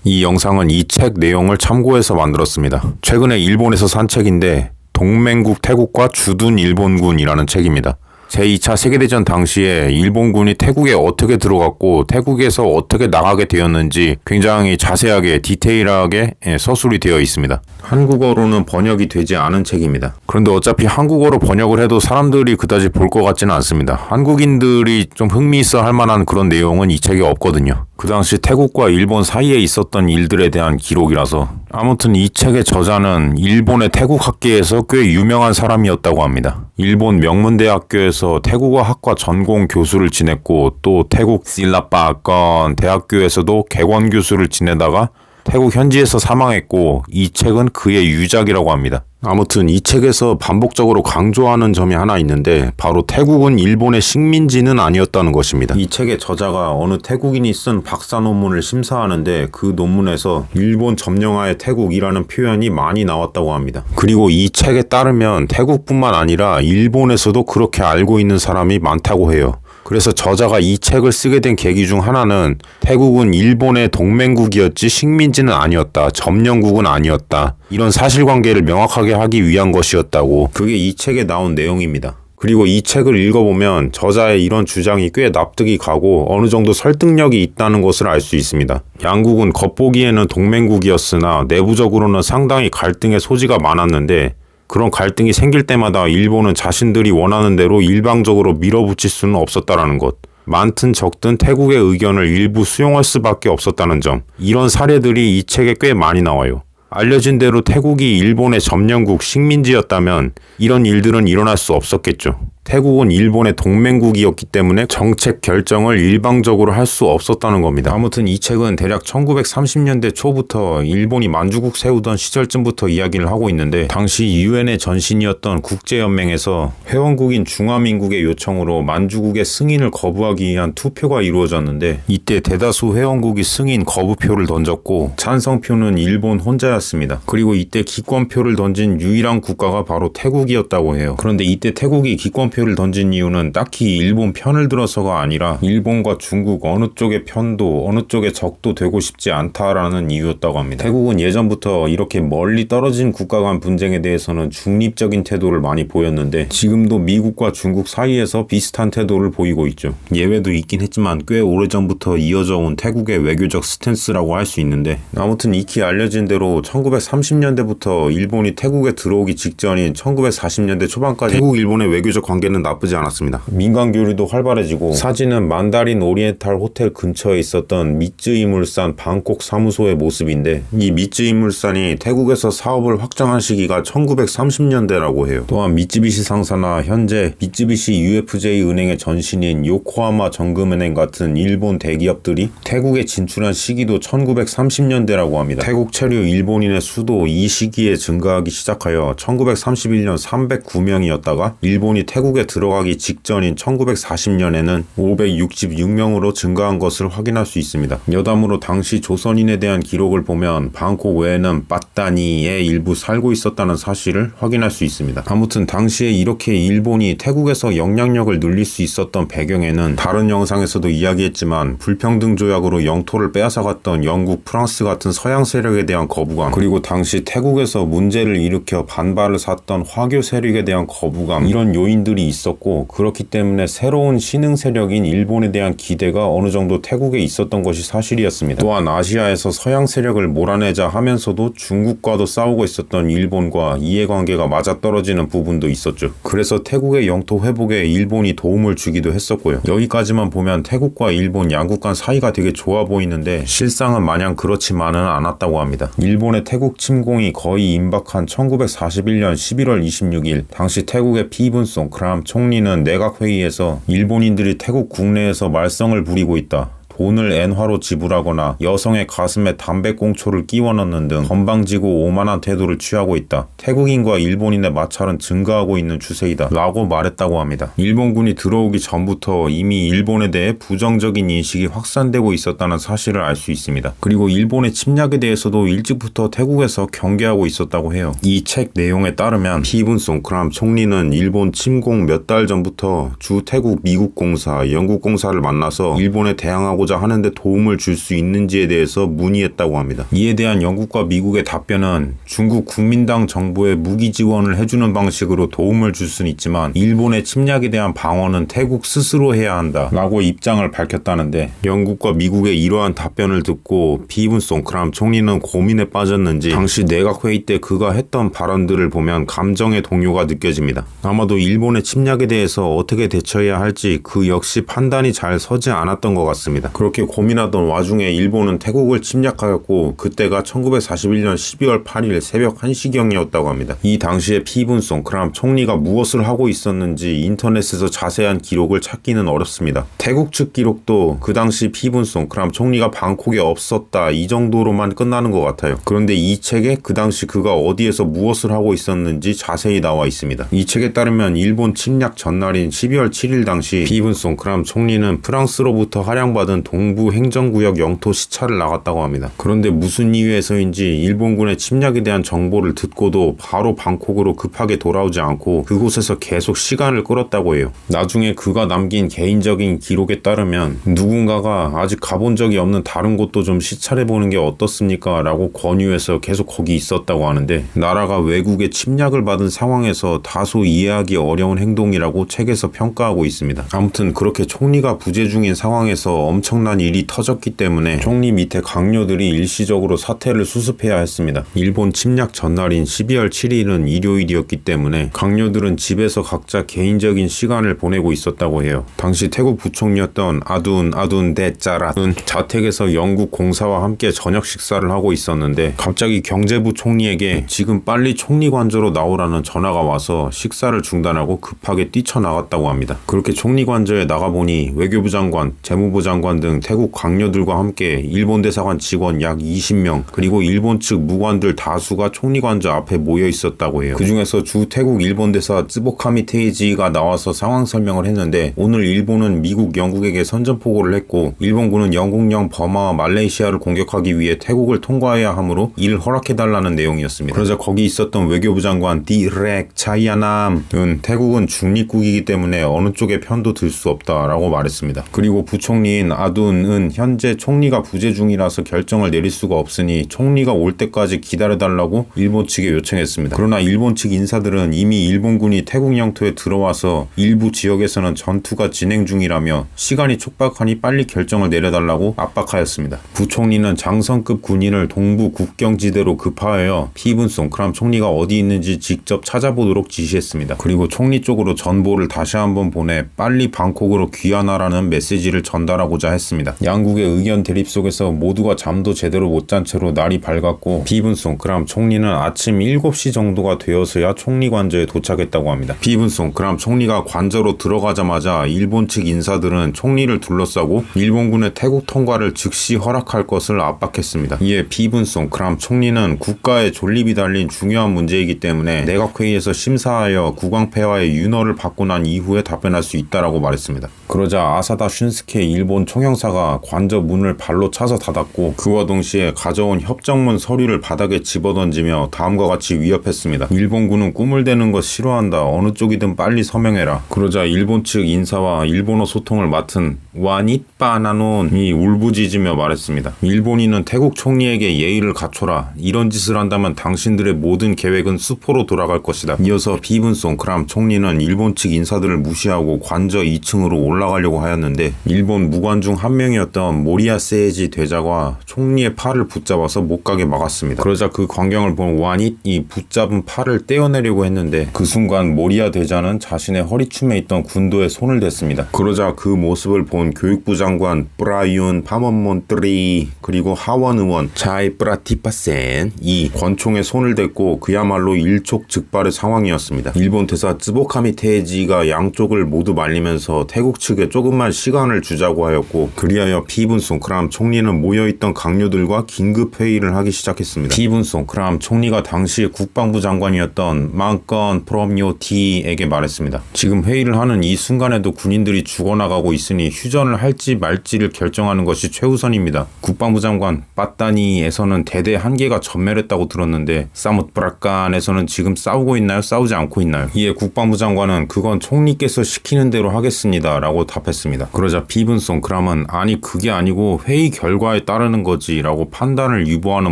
이 영상은 이 책 내용을 참고해서 만들었습니다. 최근에 일본에서 산 책인데 동맹국 태국과 주둔 일본군이라는 책입니다. 제2차 세계대전 당시에 일본군이 태국에 어떻게 들어갔고 태국에서 어떻게 나가게 되었는지 굉장히 자세하게 디테일하게 서술이 되어 있습니다. 한국어로는 번역이 되지 않은 책입니다. 그런데 어차피 한국어로 번역을 해도 사람들이 그다지 볼 것 같지는 않습니다. 한국인들이 좀 흥미있어 할 만한 그런 내용은 이 책에 없거든요. 그 당시 태국과 일본 사이에 있었던 일들에 대한 기록이라서 아무튼 이 책의 저자는 일본의 태국 학계에서 꽤 유명한 사람이었다고 합니다. 일본 명문대학교에서 태국어 학과 전공 교수를 지냈고 또 태국 실라파건 대학교에서도 객원 교수를 지내다가 태국 현지에서 사망했고 이 책은 그의 유작이라고 합니다. 아무튼 이 책에서 반복적으로 강조하는 점이 하나 있는데 바로 태국은 일본의 식민지는 아니었다는 것입니다. 이 책의 저자가 어느 태국인이 쓴 박사 논문을 심사하는데 그 논문에서 일본 점령하에 태국이라는 표현이 많이 나왔다고 합니다. 그리고 이 책에 따르면 태국뿐만 아니라 일본에서도 그렇게 알고 있는 사람이 많다고 해요. 그래서 저자가 이 책을 쓰게 된 계기 중 하나는 태국은 일본의 동맹국이었지 식민지는 아니었다. 점령국은 아니었다. 이런 사실관계를 명확하게 하기 위한 것이었다고. 그게 이 책에 나온 내용입니다. 그리고 이 책을 읽어보면 저자의 이런 주장이 꽤 납득이 가고 어느 정도 설득력이 있다는 것을 알 수 있습니다. 양국은 겉보기에는 동맹국이었으나 내부적으로는 상당히 갈등의 소지가 많았는데 그런 갈등이 생길 때마다 일본은 자신들이 원하는 대로 일방적으로 밀어붙일 수는 없었다라는 것. 많든 적든 태국의 의견을 일부 수용할 수밖에 없었다는 점. 이런 사례들이 이 책에 꽤 많이 나와요. 알려진 대로 태국이 일본의 점령국 식민지였다면 이런 일들은 일어날 수 없었겠죠. 태국은 일본의 동맹국이었기 때문에 정책 결정을 일방적으로 할 수 없었다는 겁니다. 아무튼 이 책은 대략 1930년대 초부터 일본이 만주국 세우던 시절쯤부터 이야기를 하고 있는데 당시 유엔의 전신이었던 국제연맹에서 회원국인 중화민국의 요청으로 만주국의 승인을 거부하기 위한 투표가 이루어졌는데 이때 대다수 회원국이 승인 거부표를 던졌고 찬성표는 일본 혼자였습니다. 그리고 이때 기권표를 던진 유일한 국가가 바로 태국이었다고 해요. 그런데 이때 태국이 기권표를 던진 이유는 딱히 일본 편을 들어서가 아니라 일본과 중국 어느 쪽의 편도 어느 쪽의 적도 되고 싶지 않다라는 이유였다고 합니다. 태국은 예전부터 이렇게 멀리 떨어진 국가 간 분쟁에 대해서는 중립적인 태도를 많이 보였는데 지금도 미국과 중국 사이에서 비슷한 태도를 보이고 있죠. 예외도 있긴 했지만 꽤 오래전부터 이어져 온 태국의 외교적 스탠스라고 할 수 있는데 아무튼 익히 알려진 대로 1930년대부터 일본이 태국에 들어오기 직전인 1940년대 초반까지 태국 일본의 외교적 관계는 나쁘지 않았습니다. 민간 교류도 활발해지고 사진은 만다린 오리엔탈 호텔 근처에 있었던 미쯔이 물산 방콕 사무소의 모습인데 이 미쯔이 물산이 태국에서 사업을 확장한 시기가 1930년대라고 해요. 또한 미쯔비시 상사나 현재 미쯔비시 UFJ 은행의 전신인 요코하마 정금은행 같은 일본 대기업들이 태국에 진출한 시기도 1930년대라고 합니다. 태국 체류 일본인의 수도 이 시기에 증가하기 시작하여 1931년 309명이었다가 일본이 태국에 들어가기 직전인 1940년에는 566명으로 증가한 것을 확인할 수 있습니다. 여담으로 당시 조선인에 대한 기록을 보면 방콕 외에는 빠따니에 일부 살고 있었다는 사실을 확인할 수 있습니다. 아무튼 당시에 이렇게 일본이 태국에서 영향력을 늘릴 수 있었던 배경에는 다른 영상에서도 이야기했지만 불평등 조약으로 영토를 빼앗아갔던 영국, 프랑스 같은 서양 세력에 대한 거부감, 그리고 당시 태국에서 문제를 일으켜 반발을 샀던 화교 세력에 대한 거부감, 이런 요인들이 있었고 그렇기 때문에 새로운 신흥 세력인 일본에 대한 기대가 어느 정도 태국에 있었던 것이 사실이었습니다. 또한 아시아에서 서양 세력을 몰아내자 하면서도 중국과도 싸우고 있었던 일본과 이해관계가 맞아떨어지는 부분도 있었죠. 그래서 태국의 영토 회복에 일본이 도움을 주기도 했었고요. 여기까지만 보면 태국과 일본 양국 간 사이가 되게 좋아 보이는데 실상은 마냥 그렇지만은 않았다고 합니다. 일본의 태국 침공이 거의 임박한 1941년 11월 26일 당시 태국의 피분송 크람 총리는 내각회의에서 일본인들이 태국 국내에서 말썽을 부리고 있다. 돈을 엔화로 지불하거나 여성의 가슴에 담배꽁초를 끼워 넣는 등 건방지고 오만한 태도를 취하고 있다. 태국인과 일본인의 마찰은 증가하고 있는 추세이다. 라고 말했다고 합니다. 일본군이 들어오기 전부터 이미 일본에 대해 부정적인 인식이 확산되고 있었다는 사실을 알 수 있습니다. 그리고 일본의 침략에 대해서도 일찍부터 태국에서 경계하고 있었다고 해요. 이 책 내용에 따르면 피분 송크람 총리는 일본 침공 몇 달 전부터 주 태국 미국 공사, 영국 공사를 만나서 일본에 대항하고 진압하고자 하는데 도움을 줄 수 있는지에 대해서 문의했다고 합니다. 이에 대한 영국과 미국의 답변은 중국 국민당 정부에 무기 지원을 해주는 방식으로 도움을 줄 수는 있지만 일본의 침략에 대한 방어는 태국 스스로 해야 한다 라고 입장을 밝혔다는데, 영국과 미국의 이러한 답변을 듣고 피븐 송크람 총리는 고민에 빠졌는지 당시 내각회의 때 그가 했던 발언들을 보면 감정의 동요가 느껴집니다. 아마도 일본의 침략에 대해서 어떻게 대처해야 할지 그 역시 판단이 잘 서지 않았던 것 같습니다. 그렇게 고민하던 와중에 일본은 태국을 침략하였고 그때가 1941년 12월 8일 새벽 1시경이었다고 합니다. 이 당시에 피븐 송크람 총리가 무엇을 하고 있었는지 인터넷에서 자세한 기록을 찾기는 어렵습니다. 태국 측 기록도 그 당시 피븐 송크람 총리가 방콕에 없었다 이 정도로만 끝나는 것 같아요. 그런데 이 책에 그 당시 그가 어디에서 무엇을 하고 있었는지 자세히 나와 있습니다. 이 책에 따르면 일본 침략 전날인 12월 7일 당시 피븐 송크람 총리는 프랑스로부터 할양받은 동부 행정구역 영토 시찰을 나갔다고 합니다. 그런데 무슨 이유에서인지 일본군의 침략에 대한 정보를 듣고도 바로 방콕으로 급하게 돌아오지 않고 그곳에서 계속 시간을 끌었다고 해요. 나중에 그가 남긴 개인적인 기록에 따르면 누군가가 아직 가본 적이 없는 다른 곳도 좀 시찰해보는 게 어떻습니까? 라고 권유해서 계속 거기 있었다고 하는데, 나라가 외국의 침략을 받은 상황에서 다소 이해하기 어려운 행동이라고 책에서 평가하고 있습니다. 아무튼 그렇게 총리가 부재 중인 상황에서 엄청난 일이 터졌기 때문에 총리 밑에 강요들이 일시적으로 사태를 수습해야 했습니다. 일본 침략 전날인 12월 7일은 일요일이었기 때문에 강요들은 집에서 각자 개인적인 시간을 보내고 있었다고 해요. 당시 태국 부총리였던 아둔 데짜라는 자택에서 영국 공사와 함께 저녁 식사를 하고 있었는데 갑자기 경제부 총리에게 지금 빨리 총리 관저로 나오라는 전화가 와서 식사를 중단하고 급하게 뛰쳐나갔다고 합니다. 그렇게 총리 관저에 나가보니 외교부 장관, 재무부 장관 등 태국 강요들과 함께 일본 대사관 직원 약 20명 그리고 일본 측 무관들 다수가 총리 관저 앞에 모여 있었다고 해요. 그 중에서 주 태국 일본 대사 쯔보카미 테이지가 나와서 상황 설명을 했는데, 오늘 일본은 미국, 영국에게 선전포고를 했고 일본군은 영국령 버마와 말레이시아를 공격하기 위해 태국을 통과해야 하므로 이를 허락해달라는 내용이었습니다. 그러자 거기 있었던 외교부 장관 디렉 차이아남은 태국은 중립국이기 때문에 어느 쪽의 편도 들 수 없다라고 말했습니다. 그리고 부총리인 아둔은 현재 총리가 부재 중이라서 결정을 내릴 수가 없으니 총리가 올 때까지 기다려달라고 일본 측에 요청했습니다. 그러나 일본 측 인사들은 이미 일본군이 태국 영토에 들어와서 일부 지역에서는 전투가 진행 중이라며 시간이 촉박하니 빨리 결정을 내려달라고 압박하였습니다. 부총리는 장성급 군인을 동부 국경지대로 급파하여 피븐 송크람 총리가 어디 있는지 직접 찾아보도록 지시했습니다. 그리고 총리 쪽으로 전보를 다시 한번 보내 빨리 방콕으로 귀환하라는 메시지를 전달하고자 했습니다. 양국의 의견 대립 속에서 모두가 잠도 제대로 못 잔 채로 날이 밝았고 피븐 송크람 총리는 아침 7시 정도가 되어서야 총리 관저에 도착했다고 합니다. 피븐 송크람 총리가 관저로 들어가자마자 일본 측 인사들은 총리를 둘러싸고 일본군의 태국 통과를 즉시 허락할 것을 압박했습니다. 이에 피븐 송크람 총리는 국가의 존립이 달린 중요한 문제이기 때문에 내각회의에서 심사하여 국왕폐하의 윤허를 받고 난 이후에 답변할 수 있다라고 말했습니다. 그러자 아사다 슌스케 일본 총영사가 관저 문을 발로 차서 닫았고 그와 동시에 가져온 협정문 서류를 바닥에 집어던지며 다음과 같이 위협했습니다. 일본군은 꿈을 대는 것 싫어한다. 어느 쪽이든 빨리 서명해라. 그러자 일본 측 인사와 일본어 소통을 맡은 와닛바나논이 울부짖으며 말했습니다. 일본인은 태국 총리에게 예의를 갖춰라. 이런 짓을 한다면 당신들의 모든 계획은 수포로 돌아갈 것이다. 이어서 피븐 송크람 총리는 일본 측 인사들을 무시하고 관저 2층으로 올라가려고 하였는데 일본 무관 중 한 명이었던 모리야 세이지 대자가 총리의 팔을 붙잡아서 못 가게 막았습니다. 그러자 그 광경을 본 와닛이 붙잡은 팔을 떼어내려고 했는데 그 순간 모리야 대자는 자신의 허리춤에 있던 군도에 손을 댔습니다. 그러자 그 모습을 본 교육부 장관 브라이온 파먼몬트리 그리고 하원 의원 차이 프라티파센이 권총에 손을 댔고 그야말로 일촉즉발의 상황이었습니다. 일본 대사 쯔보카미 테이지가 양쪽을 모두 말리면서 태국 측에 조금만 시간을 주자고 하였고 그리하여 피븐 송크람 총리는 모여있던 강요들과 긴급 회의를 하기 시작했습니다. 피븐 송크람 총리가 당시 국방부 장관이었던 망건 프롬요티에게 말했습니다. 지금 회의를 하는 이 순간에도 군인들이 죽어나가고 있으니 휴전을 할지 말지를 결정하는 것이 최우선입니다. 국방부 장관 빠따니에서는 대대 한 개가 전멸했다고 들었는데 사무트브라칸에서는 지금 싸우고 있나요? 싸우지 않고 있나요? 이에 국방부 장관은 그건 총리께서 시키는 대로 하겠습니다 라고 라고 답했습니다. 그러자 피븐송크람은 아니 그게 아니고 회의 결과에 따르는 거지 라고 판단을 유보하는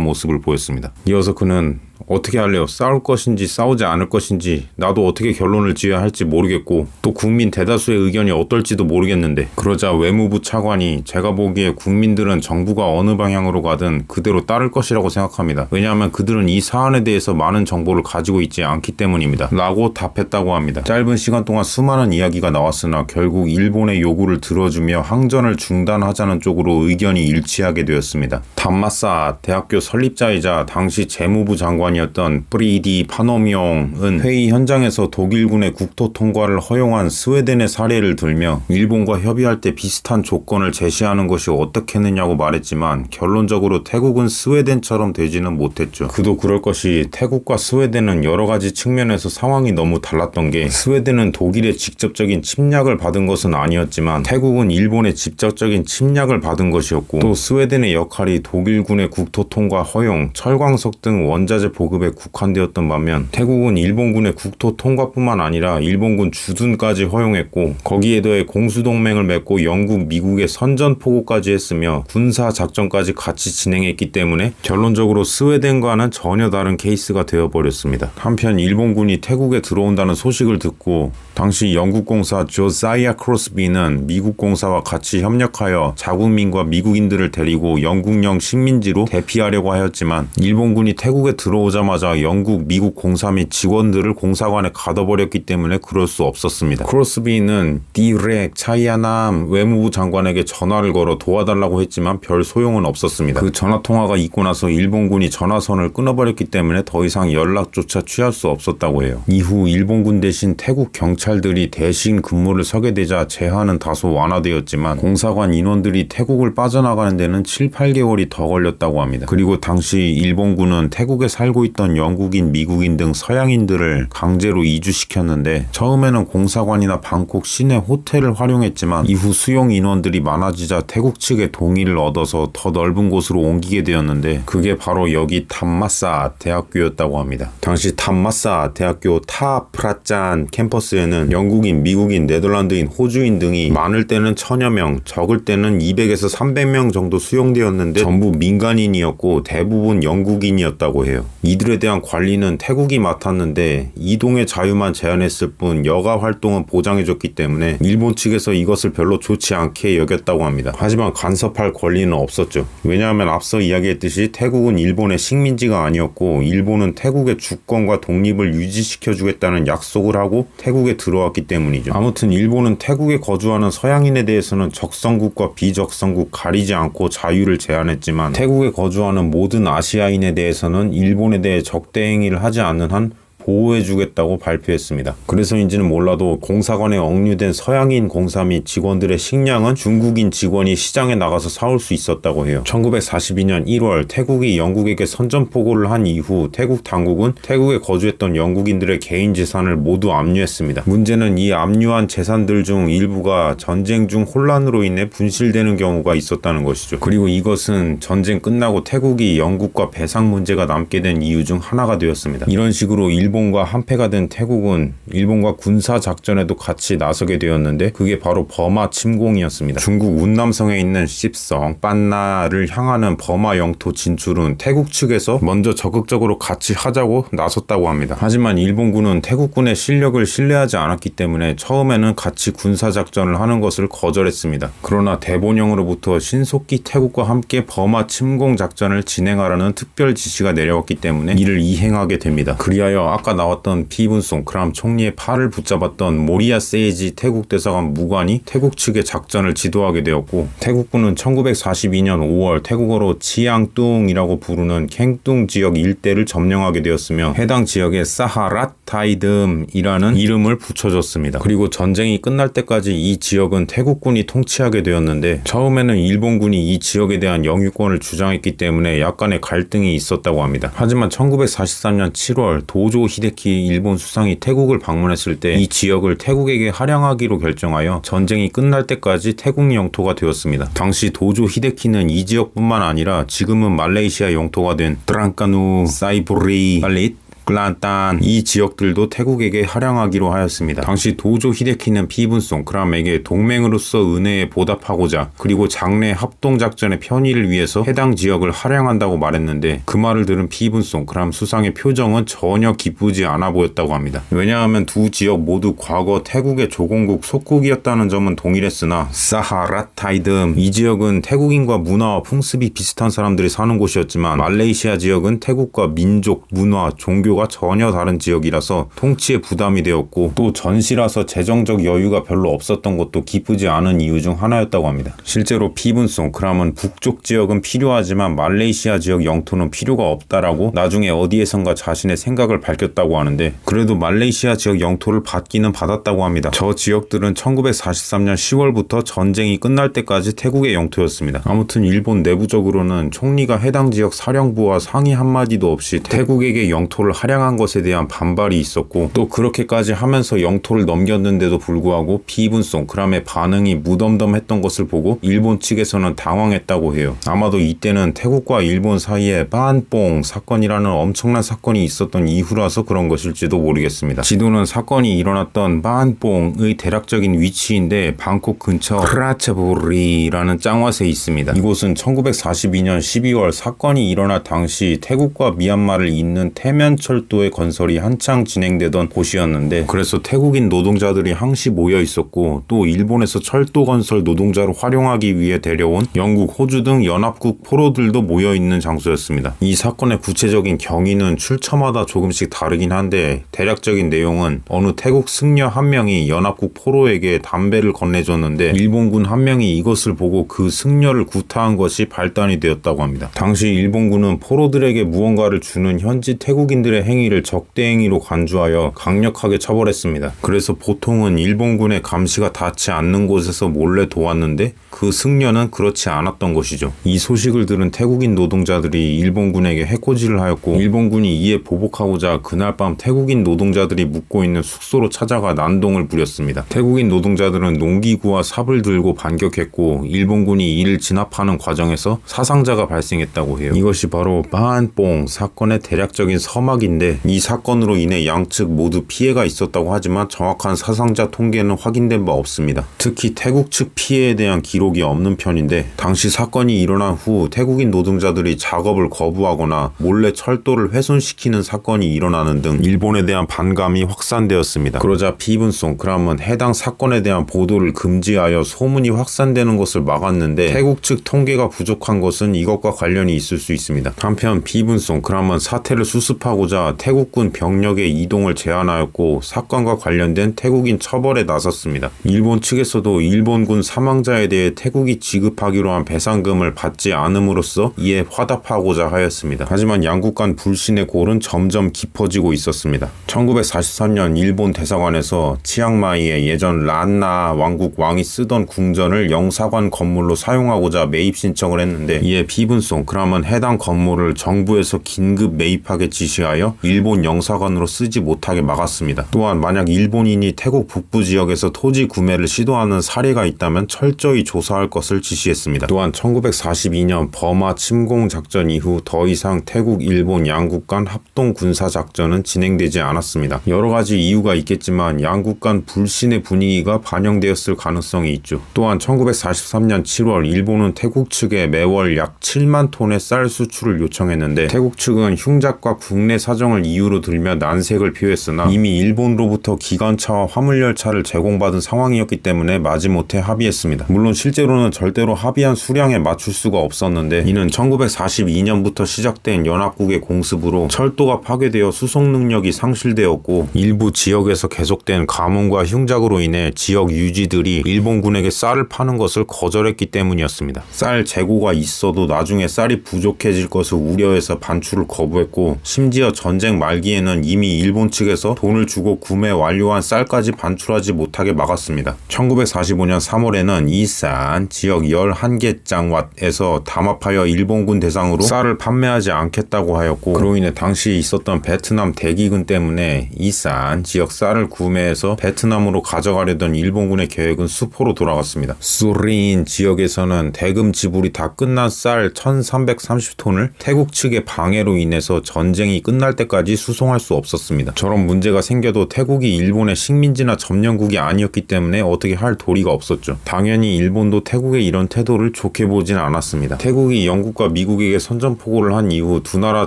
모습을 보였습니다. 이어서 그는 어떻게 할래요? 싸울 것인지 싸우지 않을 것인지 나도 어떻게 결론을 지어야 할지 모르겠고 또 국민 대다수의 의견이 어떨지도 모르겠는데 그러자 외무부 차관이 제가 보기에 국민들은 정부가 어느 방향으로 가든 그대로 따를 것이라고 생각합니다. 왜냐하면 그들은 이 사안에 대해서 많은 정보를 가지고 있지 않기 때문입니다. 라고 답했다고 합니다. 짧은 시간 동안 수많은 이야기가 나왔으나 결국 일본의 요구를 들어주며 항전을 중단하자는 쪽으로 의견이 일치하게 되었습니다. 담마사 대학교 설립자이자 당시 재무부 장관 이었던 프리디 파노미옹은 회의 현장에서 독일군의 국토 통과를 허용한 스웨덴의 사례를 들며 일본과 협의할 때 비슷한 조건을 제시하는 것이 어떻겠느냐고 말했지만 결론적으로 태국은 스웨덴처럼 되지는 못했죠. 그도 그럴 것이 태국과 스웨덴은 여러 가지 측면에서 상황이 너무 달랐던 게 스웨덴은 독일의 직접적인 침략을 받은 것은 아니었지만 태국은 일본의 직접적인 침략을 받은 것이었고 또 스웨덴의 역할이 독일군의 국토 통과 허용, 철광석 등 원자재 보급에 국한되었던 반면 태국은 일본군의 국토 통과뿐만 아니라 일본군 주둔까지 허용했고 거기에 더해 공수동맹을 맺고 영국, 미국의 선전포고까지 했으며 군사작전까지 같이 진행했기 때문에 결론적으로 스웨덴과는 전혀 다른 케이스가 되어버렸습니다. 한편 일본군이 태국에 들어온다는 소식을 듣고 당시 영국 공사 조사이아 크로스비는 미국 공사와 같이 협력하여 자국민과 미국인들을 데리고 영국령 식민지로 대피하려고 하였지만 일본군이 태국에 들어오자마자 영국, 미국 공사 및 직원들을 공사관에 가둬버렸기 때문에 그럴 수 없었습니다. 크로스비는 디렉 차이아남 외무부 장관에게 전화를 걸어 도와달라고 했지만 별 소용은 없었습니다. 그 전화통화가 있고 나서 일본군이 전화선을 끊어버렸기 때문에 더 이상 연락조차 취할 수 없었다고 해요. 이후 일본군 대신 태국 경찰들이 대신 근무를 서게 되자 제한은 다소 완화되었지만 공사관 인원들이 태국을 빠져나가는 데는 7, 8개월이 더 걸렸다고 합니다. 그리고 당시 일본군은 태국에 살고 있던 영국인, 미국인 등 서양인들을 강제로 이주시켰는데 처음에는 공사관이나 방콕 시내 호텔을 활용했지만 이후 수용 인원들이 많아지자 태국 측의 동의를 얻어서 더 넓은 곳으로 옮기게 되었는데 그게 바로 여기 담마사 대학교였다고 합니다. 당시 담마사 대학교 타프라짠 캠퍼스에는 영국인, 미국인, 네덜란드인, 호주인 등이 많을 때는 1000여 명, 적을 때는 200에서 300명 정도 수용되었는데 전부 민간인이었고 대부분 영국인이었다고 해요. 이들에 대한 관리는 태국이 맡았는데 이동의 자유만 제한했을 뿐 여가 활동은 보장해줬기 때문에 일본 측에서 이것을 별로 좋지 않게 여겼다고 합니다. 하지만 간섭할 권리는 없었죠. 왜냐하면 앞서 이야기했듯이 태국은 일본의 식민지가 아니었고 일본은 태국의 주권과 독립을 유지시켜주겠다는 약속을 하고 태국에 들어왔기 때문이죠. 아무튼 일본은 태국에 거주하는 서양인에 대해서는 적성국과 비적성국 가리지 않고 자유를 제한했지만 태국에 거주하는 모든 아시아인에 대해서는 일본에 대해 적대행위를 하지 않는 한 보호해주겠다고 발표했습니다. 그래서인지는 몰라도 공사관에 억류된 서양인 공사 및 직원들의 식량은 중국인 직원이 시장에 나가서 사올 수 있었다고 해요. 1942년 1월 태국이 영국에게 선전포고를 한 이후 태국 당국은 태국에 거주했던 영국인들의 개인 재산을 모두 압류했습니다. 문제는 이 압류한 재산들 중 일부가 전쟁 중 혼란으로 인해 분실되는 경우가 있었다는 것이죠. 그리고 이것은 전쟁 끝나고 태국이 영국과 배상 문제가 남게 된 이유 중 하나가 되었습니다. 이런 식으로 일본과 한패가 된 태국은 일본과 군사작전에도 같이 나서게 되었는데 그게 바로 버마 침공이었습니다. 중국 운남성에 있는 십성, 빤나를 향하는 버마 영토 진출은 태국 측에서 먼저 적극적으로 같이 하자고 나섰다고 합니다. 하지만 일본군은 태국군의 실력을 신뢰하지 않았기 때문에 처음에는 같이 군사작전을 하는 것을 거절했습니다. 그러나 대본령으로부터 신속히 태국과 함께 버마 침공 작전을 진행하라는 특별 지시가 내려왔기 때문에 이를 이행하게 됩니다. 그리하여 아까 나왔던 피븐송크람 총리의 팔을 붙잡았던 모리아 세이지 태국 대사관 무관이 태국 측의 작전을 지도하게 되었고 태국군은 1942년 5월 태국어로 치앙뚱이라고 부르는 캥뚱 지역 일대를 점령하게 되었으며 해당 지역에 사하랏 타이듬이라는 이름을 붙여줬습니다. 그리고 전쟁이 끝날 때까지 이 지역은 태국군이 통치하게 되었는데 처음에는 일본군이 이 지역에 대한 영유권을 주장했기 때문에 약간의 갈등이 있었다고 합니다. 하지만 1943년 7월 도조 히데키 일본 수상이 태국을 방문했을 때 이 지역을 태국에게 할양하기로 결정하여 전쟁이 끝날 때까지 태국 영토가 되었습니다. 당시 도조 히데키는 이 지역뿐만 아니라 지금은 말레이시아 영토가 된 트랑카누, 사이브리, 발릿, 클란탄 이 지역들도 태국에게 할양하기로 하였습니다. 당시 도조 히데키는 피분송크람에게 동맹으로서 은혜에 보답하고자 그리고 장래 합동작전의 편의를 위해서 해당 지역을 할양한다고 말했는데 그 말을 들은 피분송크람 수상의 표정은 전혀 기쁘지 않아 보였다고 합니다. 왜냐하면 두 지역 모두 과거 태국의 조공국 속국이었다는 점은 동일했으나 사하라타이듬 이 지역은 태국인과 문화와 풍습이 비슷한 사람들이 사는 곳이었지만 말레이시아 지역은 태국과 민족, 문화, 종교가 전혀 다른 지역이라서 통치에 부담이 되었고 또 전시라서 재정적 여유가 별로 없었던 것도 기쁘지 않은 이유 중 하나였다고 합니다. 실제로 피분송크람은 북쪽 지역은 필요하지만 말레이시아 지역 영토는 필요가 없다라고 나중에 어디에선가 자신의 생각을 밝혔다고 하는데 그래도 말레이시아 지역 영토를 받기는 받았다고 합니다. 저 지역들은 1943년 10월부터 전쟁이 끝날 때까지 태국의 영토였습니다. 아무튼 일본 내부적으로는 총리가 해당 지역 사령부와 상의 한마디도 없이 태국에게 영토를 할양한 것에 대한 반발이 있었고 또 그렇게까지 하면서 영토를 넘겼는데도 불구하고 피분송크람의 반응이 무덤덤했던 것을 보고 일본 측에서는 당황했다고 해요. 아마도 이때는 태국과 일본 사이에 반뽕 사건이라는 엄청난 사건이 있었던 이후라서 그런 것일지도 모르겠습니다. 지도는 사건이 일어났던 반뽕의 대략적인 위치인데 방콕 근처 프라체보리라는 짱왓에 있습니다. 이곳은 1942년 12월 사건이 일어날 당시 태국과 미얀마를 잇는 태면철도의 건설이 한창 진행되던 곳이었는데 그래서 태국인 노동자들이 항시 모여 있었고 또 일본에서 철도 건설 노동자로 활용하기 위해 데려온 영국, 호주 등 연합국 포로들도 모여 있는 장소였습니다. 이 사건의 구체적인 경위는 출처마다 조금씩 다르긴 한데 대략적인 내용은 어느 태국 승려 한 명이 연합국 포로에게 담배를 건네줬는데 일본군 한 명이 이것을 보고 그 승려를 구타한 것이 발단이 되었다고 합니다. 당시 일본군은 포로들에게 무언가를 주는 현지 태국인들의 행위를 적대 행위로 간주하여 강력하게 처벌했습니다. 그래서 보통은 일본군의 감시가 닿지 않는 곳에서 몰래 도왔는데 그 승려는 그렇지 않았던 것이죠. 이 소식을 들은 태국인 노동자들이 일본군에게 해코지를 하였고 일본군이 이에 보복하고자 그날 밤 태국인 노동자들이 묵고 있는 숙소로 찾아가 난동을 부렸습니다. 태국인 노동자들은 농기구와 삽을 들고 반격했고 일본군이 이를 진압하는 과정에서 사상자가 발생했다고 해요. 이것이 바로 반뽕 사건의 대략적인 서막인데 이 사건으로 인해 양측 모두 피해가 있었다고 하지만 정확한 사상자 통계는 확인된 바 없습니다. 특히 태국 측 피해에 대한 기록이 없는 편인데 당시 사건이 일어난 후 태국인 노동자들이 작업을 거부하거나 몰래 철도를 훼손시키는 사건이 일어나는 등 일본에 대한 반감이 확산되었습니다. 그러자 피분송크람은 해당 사건에 대한 보도를 금지하여 소문이 확산되는 것을 막았는데 태국 측 통계가 부족한 것은 이것과 관련이 있을 수 있습니다. 한편 피분송크람은 사태를 수습하고자 태국군 병력의 이동을 제한하였고 사건과 관련된 태국인 처벌에 나섰습니다. 일본 측에서도 일본군 사망자에 대해 태국이 지급하기로 한 배상금을 받지 않음으로써 이에 화답하고자 하였습니다. 하지만 양국 간 불신의 골은 점점 깊어지고 있었습니다. 1943년 일본 대사관에서 치앙마이의 예전 란나 왕국 왕이 쓰던 궁전을 영사관 건물로 사용하고자 매입 신청을 했는데 이에 피분송크람은 해당 건물을 정부에서 긴급 매입하게 지시하여 일본 영사관으로 쓰지 못하게 막았습니다. 또한 만약 일본인이 태국 북부 지역에서 토지 구매를 시도하는 사례가 있다면 철저히 조사할 것을 지시했습니다. 또한 1942년 버마 침공 작전 이후 더 이상 태국, 일본 양국 간 합동 군사 작전은 진행되지 않았습니다. 여러 가지 이유가 있겠지만 양국 간 불신의 분위기가 반영되었을 가능성이 있죠. 또한 1943년 7월 일본은 태국 측에 매월 약 7만 톤의 쌀 수출을 요청했는데 태국 측은 흉작과 국내 사정을 이유로 들며 난색을 표했으나 이미 일본으로부터 기관차와 화물열차를 제공받은 상황이었기 때문에 마지못해 합의했습니다. 물론 실제로는 절대로 합의한 수량에 맞출 수가 없었는데 이는 1942년부터 시작된 연합국의 공습으로 철도가 파괴되어 수송 능력이 상실되었고 일부 지역에서 계속된 가뭄과 흉작으로 인해 지역 유지들이 일본군에게 쌀을 파는 것을 거절했기 때문이었습니다. 쌀 재고가 있어도 나중에 쌀이 부족해질 것을 우려해서 반출을 거부했고 심지어 전쟁 말기에는 이미 일본 측에서 돈을 주고 구매 완료한 쌀까지 반출하지 못하게 막았습니다. 1945년 3월에는 이사 이산 지역 11개장왓에서 담합하여 일본군 대상으로 쌀을 판매하지 않겠다고 하였고, 그로 인해 당시 있었던 베트남 대기근 때문에 이산 지역 쌀을 구매해서 베트남으로 가져가려던 일본군의 계획은 수포로 돌아갔습니다. 수린 지역에서는 대금 지불이 다 끝난 쌀 1330톤을 태국 측의 방해로 인해서 전쟁이 끝날 때까지 수송할 수 없었습니다. 저런 문제가 생겨도 태국이 일본의 식민지나 점령국이 아니었기 때문에 어떻게 할 도리가 없었죠. 당연히 일본도 태국의 이런 태도를 좋게 보진 않았습니다. 태국이 영국과 미국에게 선전포고를 한 이후 두 나라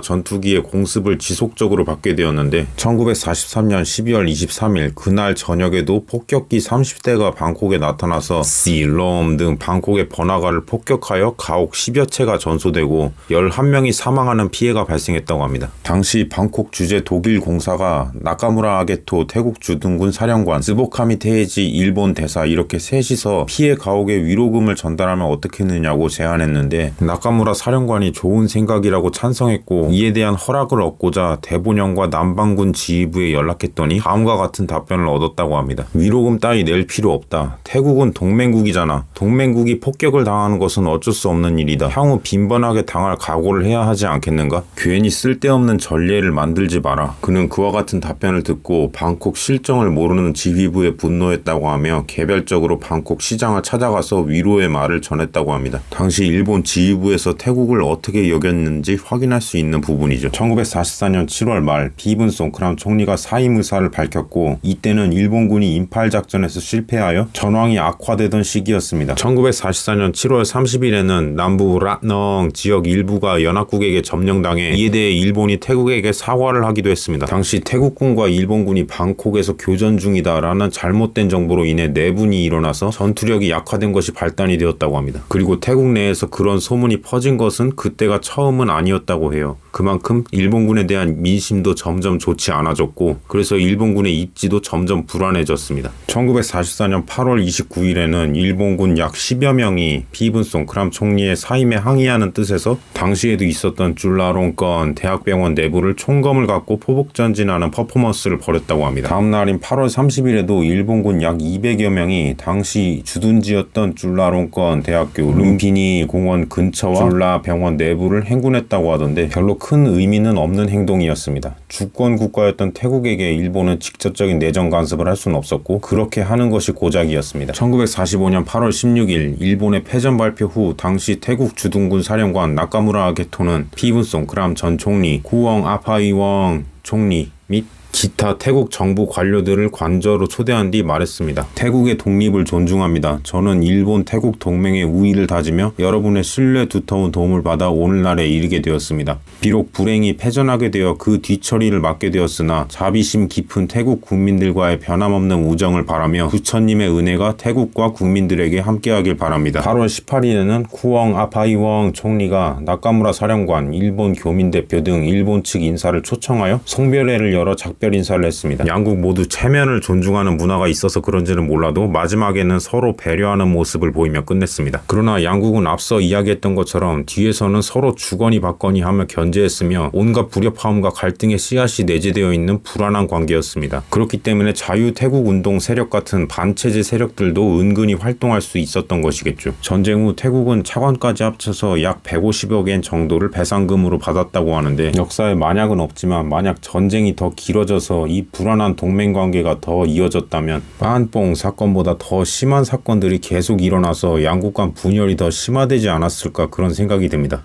전투기의 공습을 지속적으로 받게 되었는데 1943년 12월 23일 그날 저녁에도 폭격기 30대가 방콕에 나타나서 실롬 등 방콕의 번화가를 폭격하여 가옥 10여 채가 전소되고 11명이 사망하는 피해가 발생했다고 합니다. 당시 방콕 주재 독일 공사가 나카무라 아게토 태국 주둔군 사령관, 스보카미 테이지 일본 대사 이렇게 셋이서 피해 가옥에 위로금을 전달하면 어떻겠느냐고 제안했는데 나카무라 사령관이 좋은 생각이라고 찬성했고, 이에 대한 허락을 얻고자 대본영과 남방군 지휘부에 연락했더니 다음과 같은 답변을 얻었다고 합니다. 위로금 따위 낼 필요 없다. 태국은 동맹국이잖아. 동맹국이 폭격을 당하는 것은 어쩔 수 없는 일이다. 향후 빈번하게 당할 각오를 해야 하지 않겠는가? 괜히 쓸데없는 전례를 만들지 마라. 그는 그와 같은 답변을 듣고 방콕 실정을 모르는 지휘부에 분노했다고 하며 개별적으로 방콕 시장을 찾아가서 위로의 말을 전했다고 합니다. 당시 일본 지휘부에서 태국을 어떻게 여겼는지 확인할 수 있는 부분이죠. 1944년 7월 말 비븐 송크람 총리가 사임 의사를 밝혔고, 이때는 일본군이 인팔 작전에서 실패하여 전황이 악화되던 시기였습니다. 1944년 7월 30일에는 남부 라농 지역 일부가 연합국에게 점령당해 이에 대해 일본이 태국에게 사과를 하기도 했습니다. 당시 태국군과 일본군이 방콕에서 교전 중이다라는 잘못된 정보로 인해 내분이 일어나서 전투력이 약화된 것이 발단이 되었다고 합니다. 그리고 태국 내에서 그런 소문이 퍼진 것은 그때가 처음은 아니었다고 해요. 그만큼 일본군에 대한 민심도 점점 좋지 않아졌고, 그래서 일본군의 입지도 점점 불안해졌습니다. 1944년 8월 29일에는 일본군 약 10여 명이 비븐 송크람 총리의 사임에 항의하는 뜻에서 당시에도 있었던 줄라롱건 대학병원 내부를 총검을 갖고 포복전진하는 퍼포먼스를 벌였다고 합니다. 다음 날인 8월 30일에도 일본군 약 200여 명이 당시 주둔지였던 줄라롱건 대학교 룸피니 공원 근처와 줄라병원 내부를 행군했다고 하던데 별로 큰 의미는 없는 행동이었습니다. 주권 국가였던 태국에게 일본은 직접적인 내정 간섭을 할 수는 없었고, 그렇게 하는 것이 고작이었습니다. 1945년 8월 16일 일본의 패전 발표 후 당시 태국 주둔군 사령관 나카무라 아게토는 비븐 송크람 전 총리, 구엉 아파이웡 총리 및 기타 태국 정부 관료들을 관저로 초대한 뒤 말했습니다. 태국의 독립을 존중합니다. 저는 일본 태국 동맹의 우위를 다지며 여러분의 신뢰 두터운 도움을 받아 오늘날에 이르게 되었습니다. 비록 불행히 패전하게 되어 그 뒤처리를 맡게 되었으나 자비심 깊은 태국 국민들과의 변함없는 우정을 바라며 부처님의 은혜가 태국과 국민들에게 함께하길 바랍니다. 8월 18일에는 쿠엉 아파이웡 총리가 나카무라 사령관, 일본 교민대표 등 일본 측 인사를 초청하여 송별회를 열어 작별 인사를 했습니다. 양국 모두 체면을 존중하는 문화가 있어서 그런지는 몰라도 마지막에는 서로 배려하는 모습을 보이며 끝냈습니다. 그러나 양국은 앞서 이야기했던 것처럼 뒤에서는 서로 주거니 받거니 하며 견제했으며 온갖 불협화음과 갈등의 씨앗이 내재되어 있는 불안한 관계였습니다. 그렇기 때문에 자유태국운동 세력 같은 반체제 세력들도 은근히 활동할 수 있었던 것이겠죠. 전쟁 후 태국은 차관까지 합쳐서 약 150억 엔 정도를 배상금으로 받았다고 하는데, 역사에 만약은 없지만 만약 전쟁이 더 길어져서 이 불안한 동맹관계가 더 이어졌다면 빤뽕 사건보다 더 심한 사건들이 계속 일어나서 양국 간 분열이 더 심화되지 않았을까, 그런 생각이 듭니다.